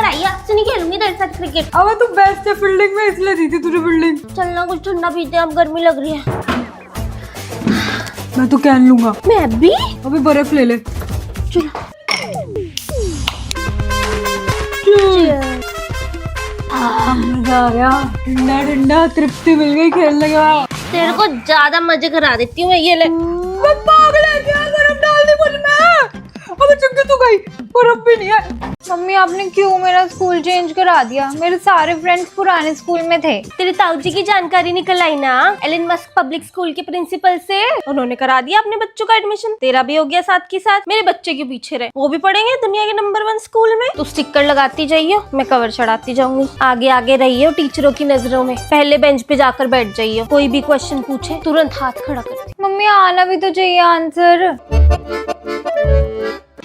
आई, आज से नहीं खेलूंगी तेरे साथ क्रिकेट। अब तू बेस्ट है फील्डिंग में, इसलिए दी थी तुझे फील्डिंग। चलना कुछ ठंडा पीते हैं, अब गर्मी लग रही है। मैं तो कैन लूंगा। मैं भी। अभी बर्फ ले ले। चलो। मजा आ गया, ठंडा ठंडा तृप्ति मिल गई खेलने के बाद। तेरे को ज्यादा मजे करा देती हूँ मैं, ये ले। मैं पागल है क्या, बर्फ डाल दी मुझ में। अबे चुप तू गई, बर्फ भी नहीं है। मम्मी आपने क्यों मेरा स्कूल चेंज करा दिया? मेरे सारे फ्रेंड्स पुराने स्कूल में थे। तेरे ताऊ जी की जानकारी निकल आई ना, एलन मस्क पब्लिक स्कूल के प्रिंसिपल से। उन्होंने करा दिया अपने बच्चों का एडमिशन। तेरा भी हो गया साथ के साथ। मेरे बच्चे के पीछे रहे, वो भी पढ़ेंगे दुनिया के नंबर 1 स्कूल में। तू स्टिकर लगाती जाइयो, मैं कवर चढ़ाती जाऊंगी। आगे आगे रहियो टीचरों की नजरों में, पहले बेंच पे जाकर बैठ जाइयो। कोई भी क्वेश्चन पूछे तुरंत हाथ खड़ा कर। मम्मी आना भी तो चाहिए आंसर।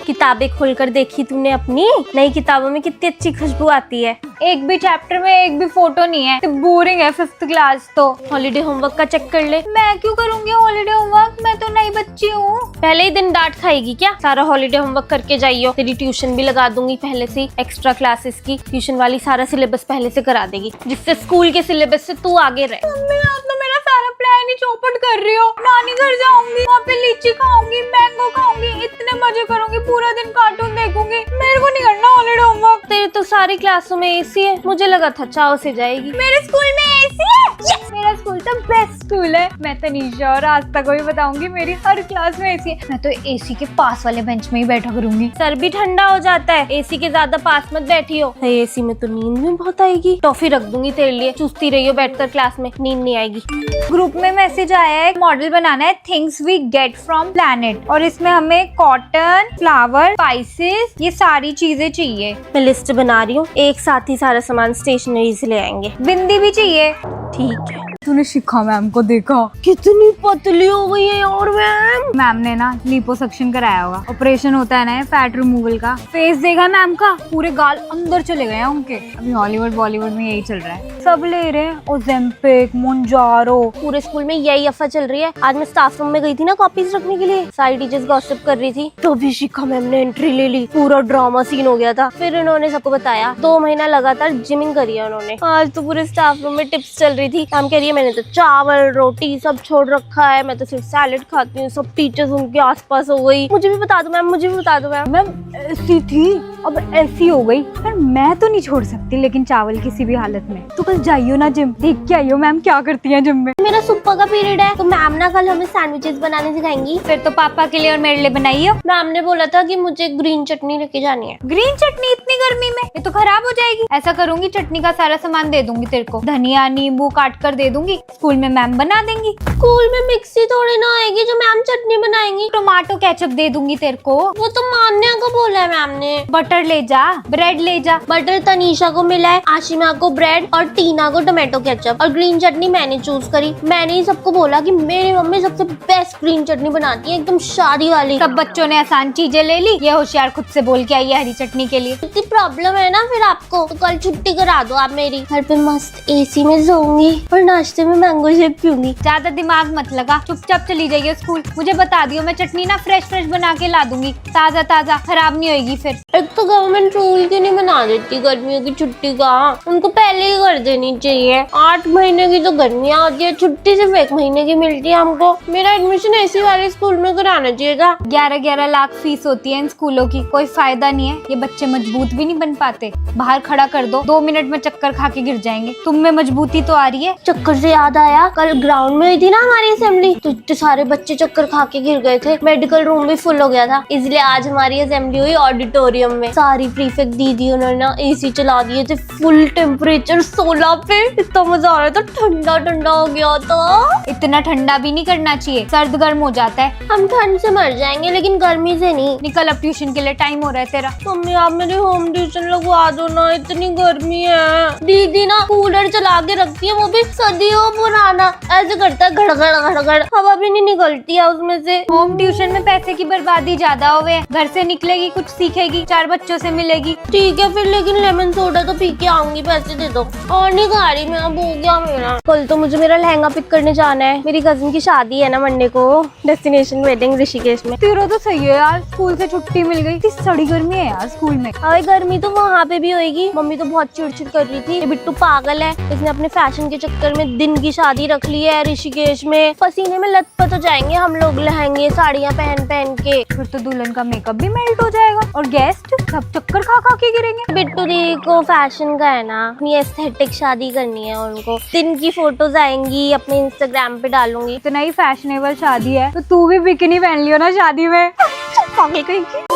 किताबें खोलकर देखी तूने अपनी? नई किताबों में कितनी अच्छी खुशबू आती है। एक भी चैप्टर में एक भी फोटो नहीं है, बोरिंग है 5th क्लास तो। हॉलीडे होमवर्क का चेक कर ले। मैं क्यों करूंगी हॉलीडे होमवर्क? मैं तो नई बच्ची हूँ। पहले ही दिन डांट खाएगी क्या? सारा हॉलीडे होमवर्क करके जाइयो। तेरी ट्यूशन भी लगा दूंगी पहले से, एक्स्ट्रा क्लासेस की। ट्यूशन वाली सारा सिलेबस पहले से करा देगी, जिससे स्कूल के सिलेबस से तू आगे रहे। मम्मी आप तो मेरा सारा प्लान ही चौपट कर रही हो। नानी घर जाऊंगी, वहाँ पे लीची खाऊंगी, मैंगो खाऊंगी, इतने मजे करूंगी, पूरा दिन कार्टून देखूंगी। मेरे को नहीं करना हॉलीडे होमवर्क। तेरे तो सारी क्लासों में एसी है, मुझे लगा था चाव से जाएगी। मेरे स्कूल में एसी है। Yes! मेरा स्कूल तो बेस्ट स्कूल है। मैं तनीषा और आज तक भी बताऊंगी, मेरी हर क्लास में एसी है। मैं तो एसी के पास वाले बेंच में ही बैठा करूंगी। सर भी ठंडा हो जाता है, एसी के ज्यादा पास मत बैठी हो। एसी में तो नींद भी बहुत आएगी। टॉफी रख दूंगी तेरे लिए, चूसती रहियो बैठकर क्लास में, नींद नहीं आएगी। ग्रुप में मैसेज आया है, मॉडल बनाना है things we get from planet, और इसमें हमें कॉटन, फ्लावर, स्पाइसेस, ये सारी चीजें चाहिए। मैं लिस्ट बना रही हूँ, एक साथ ही सारा सामान स्टेशनरी से ले आएंगे। बिंदी भी चाहिए। ठीक है। तूने शिखा मैम को देखा? कितनी पतली हो गई है यार मैम। मैम ने ना लिपोसक्शन कराया होगा, ऑपरेशन होता है ना फैट रिमूवल का। फेस देखा मैम का, पूरे गाल अंदर चले गए हैं उनके। अभी हॉलीवुड बॉलीवुड में यही चल रहा है, सब ले रहे हैं ओजेम्पिक, मोंजारो। पूरे स्कूल में यही अफवाह चल रही है। आज मैं स्टाफ रूम में गई थी ना कॉपीज रखने के लिए, सारी टीचर्स गॉसिप कर रही थी, तो भी शिखा मैम ने एंट्री ले ली। पूरा ड्रामा सीन हो गया था। फिर उन्होंने सबको बताया, 2 महीना लगातार जिमिंग करी है उन्होंने। आज तो पूरे स्टाफ रूम में टिप्स चल रही थी। मैम कह रही है मैंने तो चावल रोटी सब छोड़ रखा है, मैं तो सिर्फ सैलेड खाती हूँ। सब टीचर्स उनके आसपास हो गई। मुझे भी बता दो मैम, मुझे भी बता दो मैम। मैम ऐसी थी, अब ऐसी हो गई। पर मैं तो नहीं छोड़ सकती लेकिन चावल किसी भी हालत में। तो कल जाइयो ना जिम, देख के आइयो मैम क्या करती है जिम में। मेरा सुप्पा का पीरियड है, तो मैम ना कल हमें सैंडविचेस बनाने सिखाएंगी। फिर तो पापा के लिए और मेरे लिए बनाइयो। मैम ने बोला था कि मुझे ग्रीन चटनी लेके जानी है। ग्रीन चटनी इतनी गर्मी में? ये तो खराब हो जाएगी। ऐसा करूंगी, चटनी का सारा सामान दे दूंगी तेरे को, धनिया नींबू काट कर दे दूंगी, स्कूल में मैम बना देंगी। स्कूल में मिक्सी थोड़ी ना आएगी जो मैम चटनी बनाएंगी। टोमेटो केचप दे दूंगी तेरे को। वो तो मान्या को बोला है मैम ने। बटर ले जा, ब्रेड ले जा। बटर तनीषा को मिला है, आशिमा को ब्रेड और टीना को टोमेटो केचप, और ग्रीन चटनी मैंने चूज करी। मैंने ही सबको बोला कि मेरी मम्मी सबसे बेस्ट ग्रीन चटनी बनाती है, एकदम शादी वाली। सब बच्चों ने आसान चीजें ले ली, ये होशियार खुद से बोल के आई है हरी चटनी के लिए। इतनी प्रॉब्लम है ना फिर आपको, तो कल छुट्टी करा दो आप मेरी। घर पे मस्त एसी में सोऊंगी और नाश्ते में मैंगो शेक पीऊंगी। ज्यादा दिमाग मत लगा, चुपचाप चली जाइए स्कूल। मुझे बता दियो, मैं चटनी ना फ्रेश फ्रेश बना के ला दूंगी, ताजा ताजा, खराब नहीं होगी फिर। एक तो गवर्नमेंट रूल क्यों नहीं बना देती गर्मियों की छुट्टी का? उनको पहले ही कर देनी चाहिए। 8 महीने की तो गर्मियाँ होती है, छुट्टी सिर्फ 1 महीने की मिलती है हमको। मेरा एडमिशन ऐसी वाले स्कूल में कराना चाहिए था। 11-11 लाख फीस होती है इन स्कूलों की, कोई फायदा नहीं है। ये बच्चे मजबूत भी नहीं बन पाते। बाहर खड़ा कर दो, 2 मिनट में चक्कर खा के गिर जाएंगे। तुम में मजबूती तो आ रही है। चक्कर से याद आया, कल ग्राउंड में हुई थी ना हमारी असेंबली, तो इतने सारे बच्चे चक्कर खा के गिर गए थे। मेडिकल रूम भी फुल हो गया था, इसलिए आज हमारी असेंबली हुई ऑडिटोरियम में। सारी प्रीफेक्ट दीदी उन्होंने ना एसी चला दिए थे, फुल टेम्परेचर 16 पे। इतना मजा आ रहा था, ठंडा ठंडा हो गया था। इतना ठंडा भी नहीं करना चाहिए, सर्द गर्म हो जाता है। हम ठंड से मर जाएंगे लेकिन गर्मी से नहीं। निकल अब, ट्यूशन के लिए टाइम हो रहा है तेरा। मम्मी आप मेरी होम ट्यूशन लगवा दो ना, इतनी गर्मी है। दीदी ना कूलर चला के रखती है, वो भी सर्दी वो पुराना ऐसे करता है घड़ घड़, हवा भी नहीं निकलती है उसमें से। होम ट्यूशन में पैसे की बर्बादी ज्यादा हो गए, घर से निकलेगी कुछ सीखेगी, 4 बच्चों से मिलेगी। ठीक है फिर, लेकिन लेमन सोडा तो पी के आऊंगी, पैसे दे दो। और नहीं खा रही मैं, अब हो गया मेरा। कल तो मुझे मेरा लहंगा पिक करने जाना है, मेरी कजिन की शादी है ना मंडे को, डेस्टिनेशन वेडिंग ऋषिकेश में। तेरा तो सही है यार, स्कूल से छुट्टी मिल गई। इतनी सड़ी गर्मी है यार स्कूल में। अरे गर्मी तो वहाँ पे भी होएगी। मम्मी तो बहुत चिड़चिड़ कर रही थी, ये बिट्टू पागल है, इसने अपने फैशन के चक्कर में दिन की शादी रख ली है ऋषिकेश में। पसीने में लथपथ हो जाएंगे हम लोग लहंगे साड़ियाँ पहन पहन के। फिर तो दुल्हन का मेकअप भी मेल्ट हो जाएगा और गेस्ट सब चक्कर खा खा के गिरेंगे। बिट्टू दी को फैशन का है ना, अपनी एस्थेटिक शादी करनी है उनको। दिन की फोटोज आएंगी, अपने इंस्टाग्राम पे डालूंगी। इतना ही फैशनेबल शादी है तो तू भी बिकिनी पहन लियो ना शादी में। पागल कहीं की।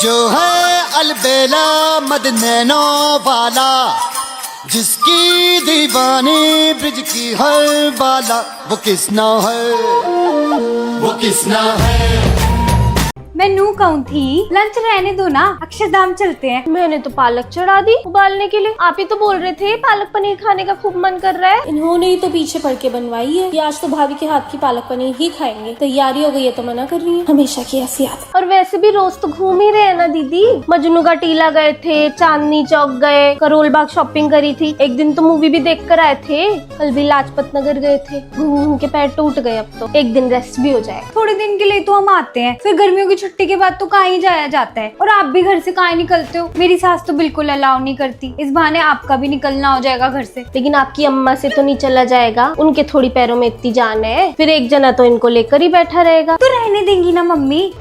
जो है अलबेला मदनैनो वाला, जिसकी दीवानी ब्रिज की हर बाला, वो किसना है, वो किसना है। मैं नू कहूँ थी लंच रहने दो ना, अक्षरधाम चलते हैं। मैंने तो पालक चढ़ा दी उबालने के लिए। आप ही तो बोल रहे थे पालक पनीर खाने का खूब मन कर रहा है। इन्होंने ही तो पीछे पड़ के बनवाई है कि आज तो भाभी के हाथ की पालक पनीर ही खाएंगे। तैयारी हो गई है तो मना कर रही है, हमेशा की ऐसी आदत। और वैसे भी रोज तो घूम ही रहे हैं ना दीदी। मजनू का टीला गए थे, चांदनी चौक गए, करोल बाग शॉपिंग करी थी, एक दिन तो मूवी भी देख कर आए थे। कल भी लाजपत नगर गए थे, घूम घूम के पैर टूट गए। अब तो एक दिन रेस्ट भी हो जाए। थोड़े दिन के लिए तो हम आते हैं, फिर गर्मियों की छुट्टी के बाद तो कहाँ ही जाया जाता है। और आप भी घर से कहाँ निकलते हो? मेरी सास तो बिल्कुल अलाउ नहीं करती। इस बहाने आपका भी निकलना हो जाएगा घर से। लेकिन आपकी अम्मा से तो नहीं चला जाएगा, उनके थोड़ी पैरों में इतनी जान है। फिर एक जना तो इनको लेकर ही बैठा रहेगा। तो रहने देंगी ना मम्मी,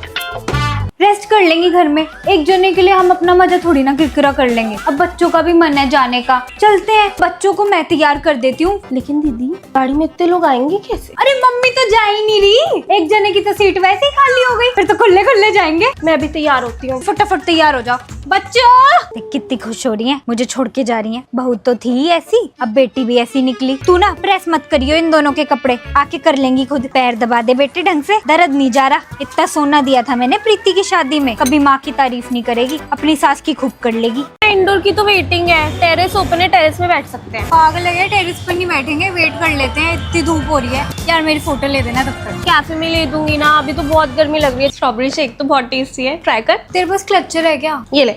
रेस्ट कर लेंगी घर में। एक जने के लिए हम अपना मजा थोड़ी ना किरकिरा कर लेंगे। अब बच्चों का भी मन है जाने का, चलते हैं। बच्चों को मैं तैयार कर देती हूँ। लेकिन दीदी गाड़ी में इतने लोग आएंगे कैसे? अरे मम्मी तो जा ही नहीं रही, एक जने की तो सीट वैसे ही खाली हो गई, फिर तो खुले खुले जाएंगे। मैं भी तैयार होती हूँ। फटाफट तैयार हो जाओ बच्चों। देख कितनी खुश हो रही हैं, मुझे छोड़ के जा रही हैं। बहू तो थी ही ऐसी, अब बेटी भी ऐसी निकली। तू ना प्रेस मत करियो इन दोनों के कपड़े, आके कर लेंगी खुद। पैर दबा दे बेटे ढंग से, दर्द नहीं जा रहा। इतना सोना दिया था मैंने प्रीति की शादी में, कभी माँ की तारीफ नहीं करेगी, अपनी सास की खूब कर लेगी। इंडोर की तो वेटिंग है, टेरेस ओपन है, टेरेस में बैठ सकते हैं। पागल है, टेरेस पर नहीं बैठेंगे, वेट कर लेते हैं। इतनी धूप हो रही है यार, मेरी फोटो ले देना तब तक। कैफे में ले दूंगी ना, अभी तो बहुत गर्मी लग रही है। स्ट्रॉबेरी शेक तो बहुत टेस्टी है, ट्राई कर। तेरे पास क्लचर है क्या? ये ले।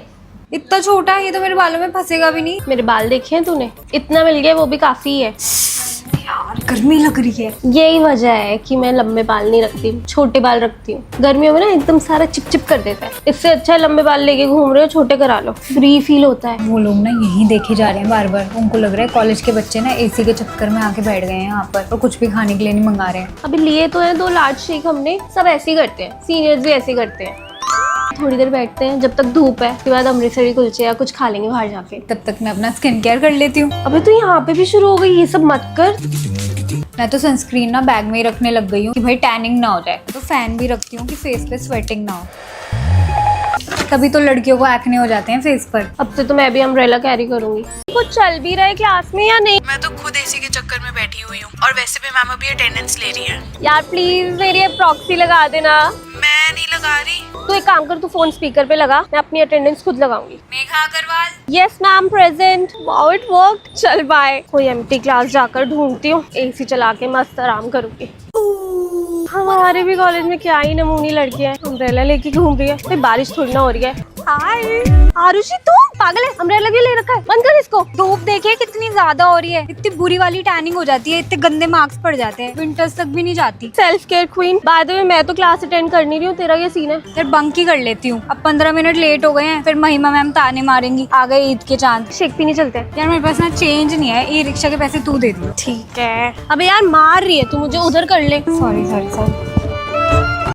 इतना छोटा, ये तो मेरे बालों में फंसेगा भी नहीं। मेरे बाल देखे हैं तूने? इतना मिल गया, वो भी काफी है। यार गर्मी लग रही है। यही वजह है कि मैं लंबे बाल नहीं रखती, छोटे बाल रखती हूँ। गर्मियों में ना एकदम सारा चिपचिप कर देता है। इससे अच्छा है लंबे बाल लेके घूम रहे हो, छोटे करा लो, फ्री फील होता है। वो लोग ना यही देखे जा रहे हैं बार बार। उनको लग रहा है कॉलेज के बच्चे ना एसी के चक्कर में आके बैठ गए हैं यहाँ पर और कुछ भी खाने के लिए नहीं मंगा रहे हैं। अभी लिए तो है 2 लार्ज शेक हमने, सब ऐसे ही करते हैं, सीनियर्स भी ऐसे ही करते हैं। थोड़ी देर बैठते हैं जब तक धूप है, उसके बाद अमृतसरी कुलचे या कुछ खा लेंगे बाहर जाके। तब तक मैं अपना स्किन केयर कर लेती हूँ। अबे तो यहाँ पे भी शुरू हो गई, ये सब मत कर। मैं तो सनस्क्रीन ना बैग में ही रखने लग गई हूँ कि भाई टैनिंग ना हो जाए। तो फैन भी रखती हूँ कि फेस पे स्वेटिंग ना हो, तभी तो लड़कियों को एक्ने हो जाते हैं फेस पर। अब तो मैं भी अम्ब्रेला कैरी करूंगी। कुछ चल भी रहा है क्लास में या नहीं? मैं तो खुद एसी के चक्कर में बैठी हुई हूँ, और वैसे भी मैम अभी अटेंडेंस ले रही है। यार प्लीज मेरी प्रॉक्सी लगा देना। मैं नहीं लगा रही। तू एक काम कर, तू फोन स्पीकर पे लगा, मैं अपनी अटेंडेंस खुद लगाऊंगी। Megha Agarwal. Yes ma'am present. Wow it work. चल बाय। कोई एम्प्टी क्लास जाकर ढूंढती हूँ, एसी चला के मस्त आराम करूंगी। हमारे भी कॉलेज में क्या ही नमूनी लड़कियां हैं, अम्ब्रेला लेके घूम रही है। कोई बारिश थोड़ी ना हो रही है। हाय आरुषि, तू पागल है? अम्ब्रेला क्यों ले रखा है? बंद कर इसको। धूप देखिए कितनी ज्यादा हो रही है, इतनी बुरी वाली टैनिंग हो जाती है, इतने गंदे मार्क्स पड़ जाते हैं, विंटर्स तक भी नहीं जाती। Self care queen. By the way मैं तो क्लास अटेंड कर नहीं रही हूँ, तेरा क्या सीन है? फिर बंक ही कर लेती हूँ। अब 15 मिनट लेट हो गए हैं, फिर महिमा मैम ताने मारेंगी, आ गए ईद के चांद। शेक पीने चलते हैं। यार मेरे पास ना चेंज नहीं है, ई रिक्शा के पैसे तू दे दी। ठीक है। अबे यार मार रही है तू मुझे, उधर कर ले। Sorry sorry sorry.